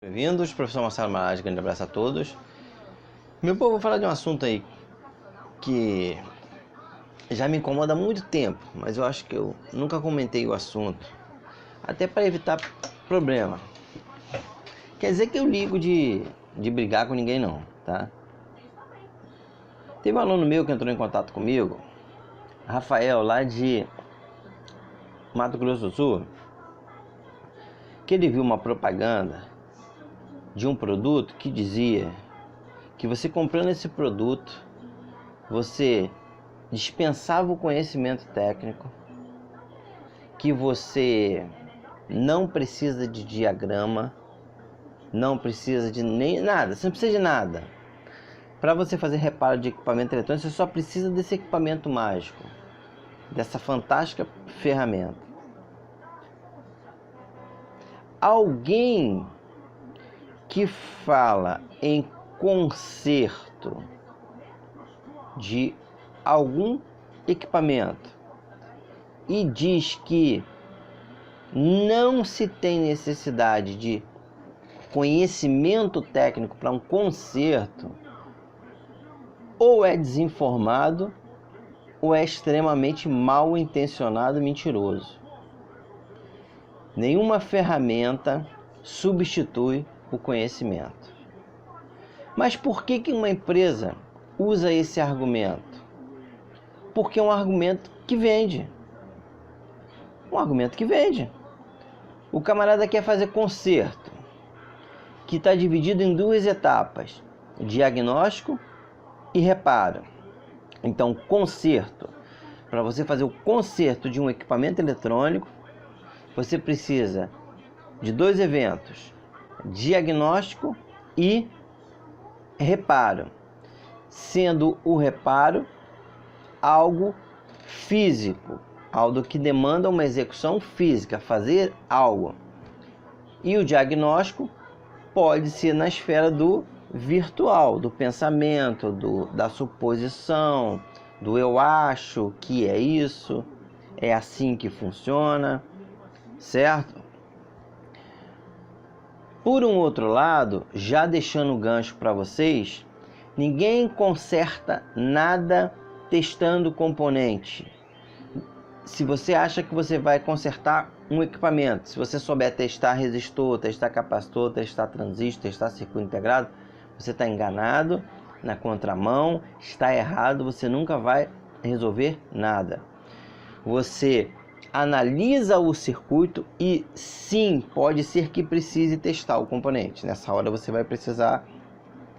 Bem-vindos, professor Marcelo Marais, grande abraço a todos. Meu povo, vou falar de um assunto aí que já me incomoda há muito tempo, mas eu acho que eu nunca comentei o assunto, até para evitar problema. Quer dizer que eu ligo de brigar com ninguém não, tá? Teve um aluno meu que entrou em contato comigo, Rafael, lá de Mato Grosso do Sul, que ele viu uma propaganda de um produto que dizia que você comprando esse produto, você dispensava o conhecimento técnico, que você não precisa de diagrama, não precisa de nem nada, você não precisa de nada. Para você fazer reparo de equipamento eletrônico, você só precisa desse equipamento mágico, dessa fantástica ferramenta. Alguém que fala em conserto de algum equipamento e diz que não se tem necessidade de conhecimento técnico para um conserto, ou é desinformado ou é extremamente mal intencionado e mentiroso. Nenhuma ferramenta substitui o conhecimento. Mas por que uma empresa usa esse argumento? Porque é um argumento que vende. Um argumento que vende. O camarada quer fazer conserto, que está dividido em duas etapas: diagnóstico e reparo. Então, conserto. Para você fazer o conserto de um equipamento eletrônico, você precisa de dois eventos: diagnóstico e reparo. Sendo o reparo algo físico, algo que demanda uma execução física, fazer algo. E o diagnóstico pode ser na esfera do virtual, do pensamento, da suposição, do eu acho que é isso, é assim que funciona, certo? Por um outro lado, já deixando o gancho para vocês, ninguém conserta nada testando componente. Se você acha que você vai consertar um equipamento, se você souber testar resistor, testar capacitor, testar transistor, testar circuito integrado, você está enganado, na contramão, está errado, você nunca vai resolver nada. Você analisa o circuito e sim, pode ser que precise testar o componente. Nessa hora você vai precisar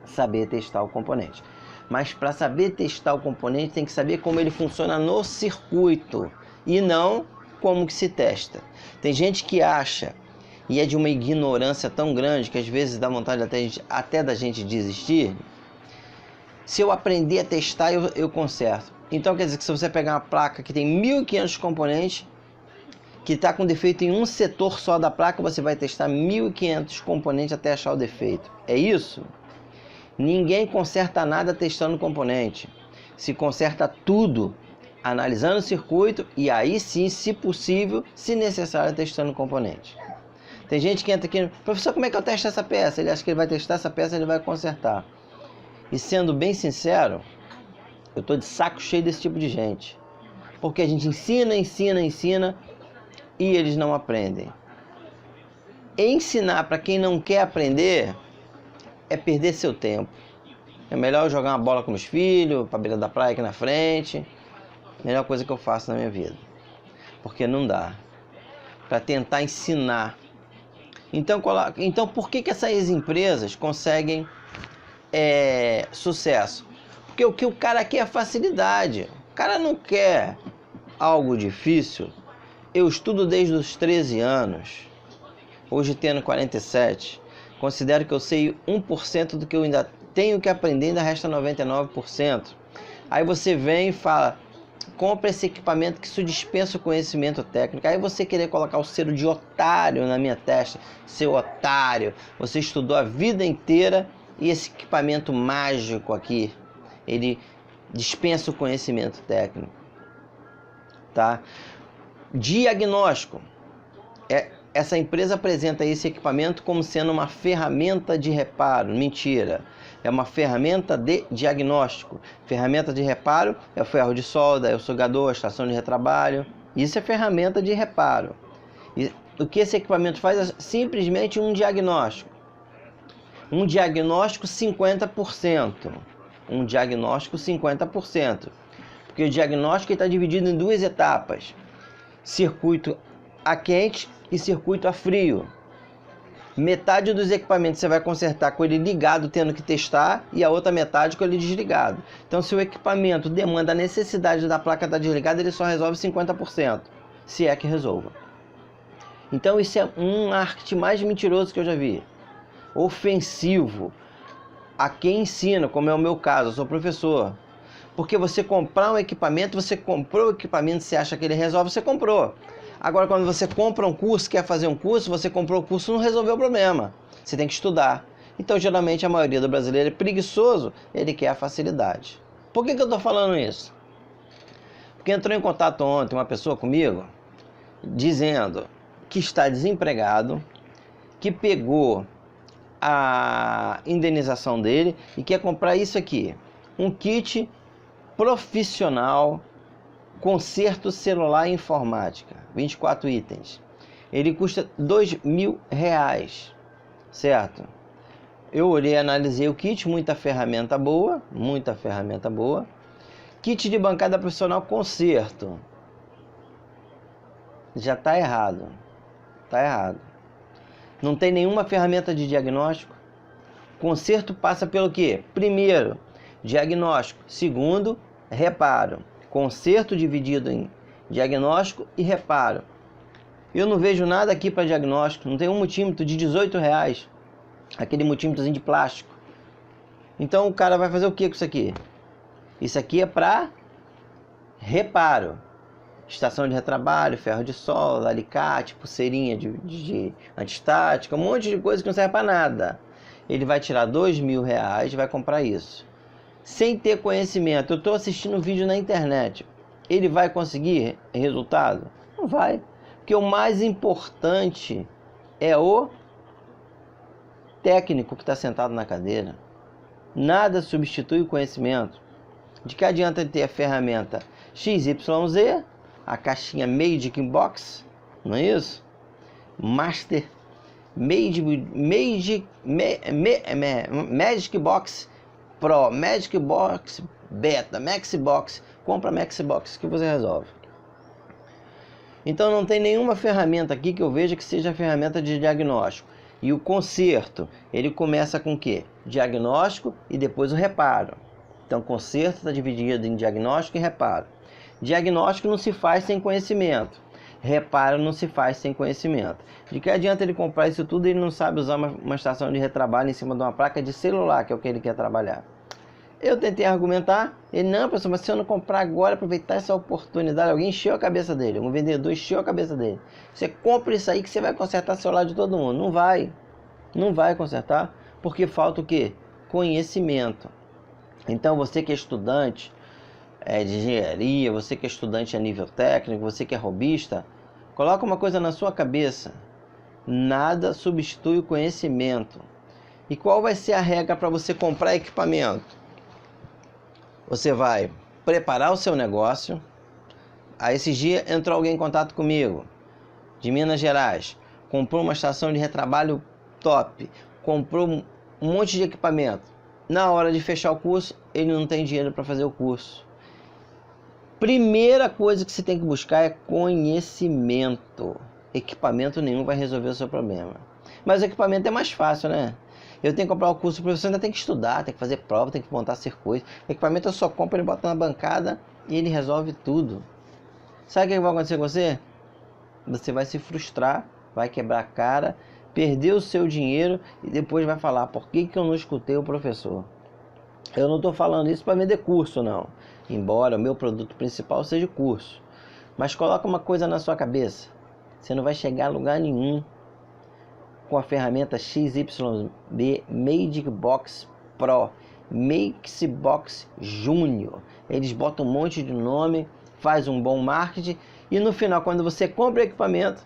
saber testar o componente. Mas para saber testar o componente tem que saber como ele funciona no circuito e não como que se testa. Tem gente que acha, e é de uma ignorância tão grande que às vezes dá vontade até da gente desistir. Se eu aprender a testar, eu conserto. Então quer dizer que se você pegar uma placa que tem 1.500 componentes, que está com defeito em um setor só da placa, você vai testar 1.500 componentes até achar o defeito. É isso? Ninguém conserta nada testando componente. Se conserta tudo analisando o circuito e aí sim, se possível, se necessário, testando componente. Tem gente que entra aqui, professor, como é que eu testo essa peça? Ele acha que ele vai testar essa peça e ele vai consertar. E sendo bem sincero, eu estou de saco cheio desse tipo de gente. Porque a gente ensina e eles não aprendem. Ensinar para quem não quer aprender é perder seu tempo. É melhor eu jogar uma bola com meus filhos, para a beira da praia aqui na frente. Melhor coisa que eu faço na minha vida. Porque não dá. Para tentar ensinar. Então por que essas empresas conseguem sucesso? Porque o que o cara quer é facilidade. O cara não quer algo difícil. Eu estudo desde os 13 anos. Hoje tendo 47. Considero que eu sei 1% do que eu ainda tenho que aprender, ainda resta 99%. Aí você vem e fala, compra esse equipamento que isso dispensa o conhecimento técnico. Aí você querer colocar o selo de otário na minha testa. Seu otário, você estudou a vida inteira e esse equipamento mágico aqui, ele dispensa o conhecimento técnico. Tá? Diagnóstico. essa empresa apresenta esse equipamento como sendo uma ferramenta de reparo. Mentira. É uma ferramenta de diagnóstico. Ferramenta de reparo é o ferro de solda, é o sugador, a estação de retrabalho. Isso é ferramenta de reparo. E o que esse equipamento faz é simplesmente um diagnóstico. Um diagnóstico 50%. Um diagnóstico 50%. Porque o diagnóstico está dividido em duas etapas. Circuito a quente e circuito a frio. Metade dos equipamentos você vai consertar com ele ligado, tendo que testar, e a outra metade com ele desligado. Então, se o equipamento demanda a necessidade da placa estar desligada, ele só resolve 50%, se é que resolva. Então, isso é um marketing mais mentiroso que eu já vi. Ofensivo a quem ensina, como é o meu caso, eu sou professor. Porque você comprar um equipamento, você comprou o equipamento, você acha que ele resolve, você comprou. Agora, quando você compra um curso, quer fazer um curso, você comprou o curso, não resolveu o problema. Você tem que estudar. Então, geralmente, a maioria do brasileiro é preguiçoso, ele quer a facilidade. Por que eu estou falando isso? Porque entrou em contato ontem uma pessoa comigo, dizendo que está desempregado, que pegou a indenização dele e quer comprar isso aqui. Um kit profissional, conserto celular e informática, 24 itens. Ele custa R$2.000, certo? Eu olhei, analisei o kit, muita ferramenta boa. Kit de bancada profissional, conserto. Já está errado. Está errado. Não tem nenhuma ferramenta de diagnóstico. Conserto passa pelo quê? Primeiro, diagnóstico. Segundo, reparo. Conserto dividido em diagnóstico e reparo. Eu não vejo nada aqui para diagnóstico. Não tem um multímetro de R$18. Aquele multímetrozinho de plástico. Então o cara vai fazer o que com isso aqui? Isso aqui é para reparo. Estação de retrabalho, ferro de solda, alicate, pulseirinha de antistática, um monte de coisa que não serve para nada. Ele vai tirar R$2.000 e vai comprar isso. Sem ter conhecimento. Eu estou assistindo um vídeo na internet. Ele vai conseguir resultado? Não vai. Porque o mais importante é o técnico que está sentado na cadeira. Nada substitui o conhecimento. De que adianta ter a ferramenta XYZ, a caixinha Magic Box, não é isso? Master Magic Box Pro, Magic Box Beta, Maxi Box. Compra Maxi Box que você resolve. Então não tem nenhuma ferramenta aqui que eu veja que seja ferramenta de diagnóstico. E o conserto, ele começa com o quê? Diagnóstico e depois o reparo. Então, conserto está dividido em diagnóstico e reparo. Diagnóstico não se faz sem conhecimento. Reparo não se faz sem conhecimento. De que adianta ele comprar isso tudo e ele não sabe usar uma estação de retrabalho em cima de uma placa de celular, que é o que ele quer trabalhar. Eu tentei argumentar, ele, não, professor, mas se eu não comprar agora, aproveitar essa oportunidade, alguém encheu a cabeça dele, um vendedor encheu a cabeça dele. Você compra isso aí que você vai consertar o celular de todo mundo. Não vai. Não vai consertar, porque falta o quê? Conhecimento. Então, você que é estudante de engenharia, você que é estudante a nível técnico, você que é robista, coloca uma coisa na sua cabeça. Nada substitui o conhecimento. E qual vai ser a regra para você comprar equipamento? Você vai preparar o seu negócio. Aí esses dias entrou alguém em contato comigo, de Minas Gerais. Comprou uma estação de retrabalho top. Comprou um monte de equipamento. Na hora de fechar o curso, ele não tem dinheiro para fazer o curso. Primeira coisa que você tem que buscar é conhecimento. Equipamento nenhum vai resolver o seu problema. Mas o equipamento é mais fácil, né? Eu tenho que comprar o curso, o professor ainda tem que estudar, tem que fazer prova, tem que montar circuito. Equipamento eu só compro, ele bota na bancada e ele resolve tudo. Sabe o que vai acontecer com você? Você vai se frustrar, vai quebrar a cara, perder o seu dinheiro e depois vai falar, por que eu não escutei o professor? Eu não estou falando isso para vender curso, não. Embora o meu produto principal seja o curso. Mas coloca uma coisa na sua cabeça. Você não vai chegar a lugar nenhum com a ferramenta XYB Magic Box Pro, Maxi Box Júnior. Eles botam um monte de nome, faz um bom marketing e no final, quando você compra o equipamento,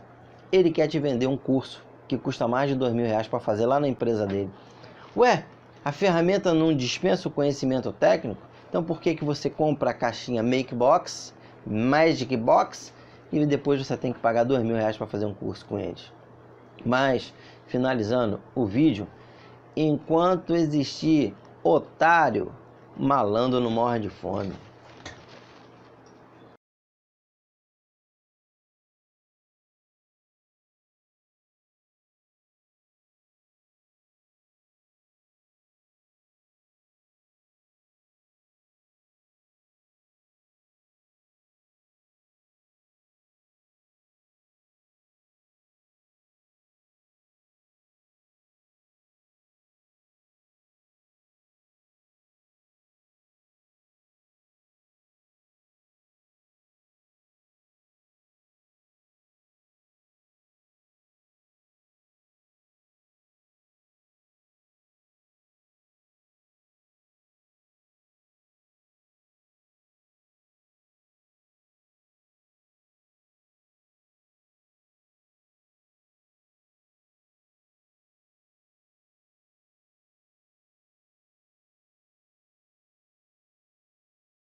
Ele quer te vender um curso que custa mais de R$ 2.000 para fazer lá na empresa dele. Ué, a ferramenta não dispensa o conhecimento técnico? Então por que você compra a caixinha Magic Box, e depois você tem que pagar R$ 2.000 para fazer um curso com eles? Mas, finalizando o vídeo, enquanto existir otário, malandro não morre de fome.